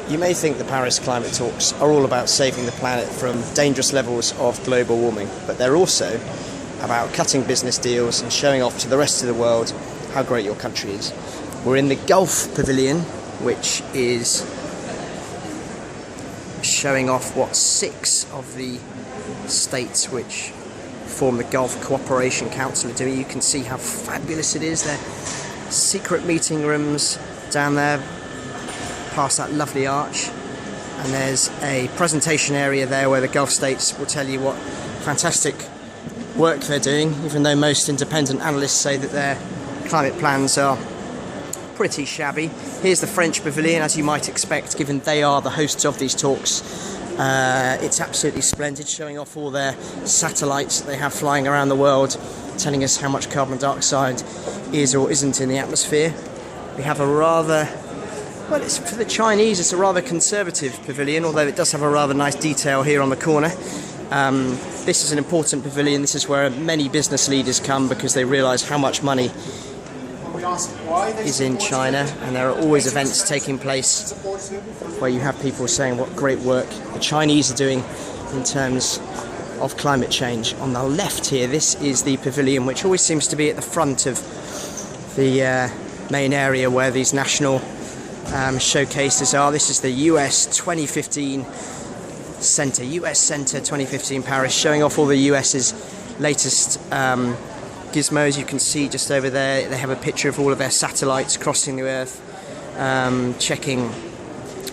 You may think the Paris climate talks are all about saving the planet from dangerous levels of global warming, but they're also about cutting business deals and showing off to the rest of the world how great your country is. We're in the Gulf Pavilion, which is showing off what 6 of the states which form the Gulf Cooperation Council are doing. You can see how fabulous it is. They're secret meeting rooms down there past that lovely arch, and there's a presentation area there where the Gulf states will tell you what fantastic work they're doing, even though most independent analysts say that their climate plans are pretty shabby. Here's the French pavilion, as you might expect, given they are the hosts of these talks. It's absolutely splendid, showing off all their satellites that they have flying around the world, telling us how much carbon dioxide is or isn't in the atmosphere. We have a rather, well, it's for the Chinese, it's a rather conservative pavilion, although it does have a rather nice detail here on the corner. This is an important pavilion. This is where many business leaders come because they realise how much money is in China, and there are always events taking place where you have people saying what great work the Chinese are doing in terms of climate change. On the left here, this is the pavilion which always seems to be at the front of the main area where these national showcases are. This is the US 2015 Centre, US Centre 2015 Paris, showing off all the US's latest gizmos. You can see just over there they have a picture of all of their satellites crossing the Earth, checking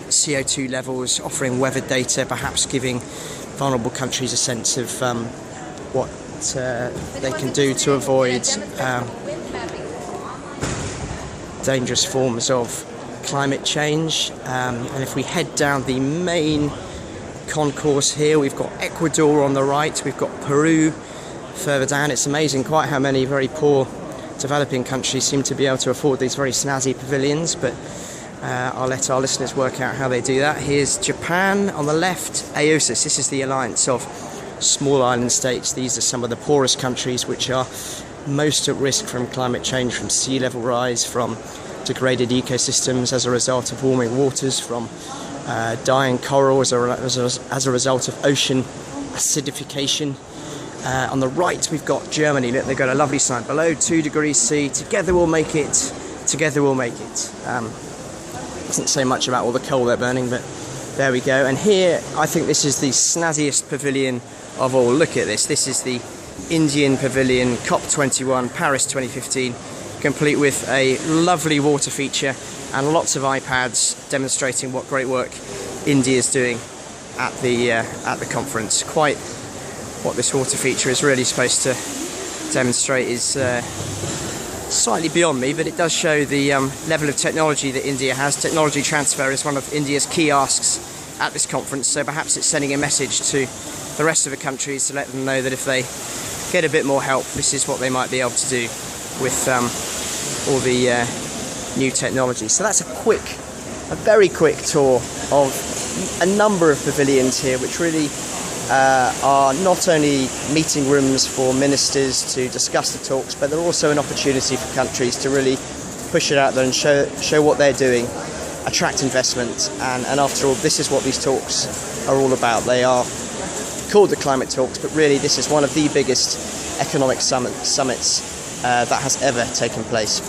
CO2 levels, offering weather data, perhaps giving vulnerable countries a sense of what they can do to avoid dangerous forms of climate change. And if we head down the main concourse here, we've got Ecuador on the right, we've got Peru further down. It's amazing quite how many very poor developing countries seem to be able to afford these very snazzy pavilions, but I'll let our listeners work out how they do that. Here's Japan on the left, AOSIS. This is the alliance of small island states. These are some of the poorest countries which are most at risk from climate change, from sea level rise, from degraded ecosystems as a result of warming waters, from dying coral as a result of ocean acidification. On the right we've got Germany. Look, they've got a lovely sign below 2 degrees C. Together we'll make it. Together we'll make it. Doesn't say much about all the coal they're burning, but there we go. And here I think this is the snazziest pavilion of all. Look at this. This is the Indian pavilion, COP21 Paris 2015, complete with a lovely water feature and lots of iPads demonstrating what great work India is doing at the conference. Quite what this water feature is really supposed to demonstrate is slightly beyond me, but it does show the level of technology that India has. Technology transfer is one of India's key asks at this conference, so perhaps it's sending a message to the rest of the countries to let them know that if they get a bit more help, this is what they might be able to do with all the new technology. So that's a very quick tour of a number of pavilions here, which really are not only meeting rooms for ministers to discuss the talks, but they're also an opportunity for countries to really push it out there and show what they're doing, attract investment, and after all, this is what these talks are all about. They are called the climate talks, but really this is one of the biggest economic summits that has ever taken place.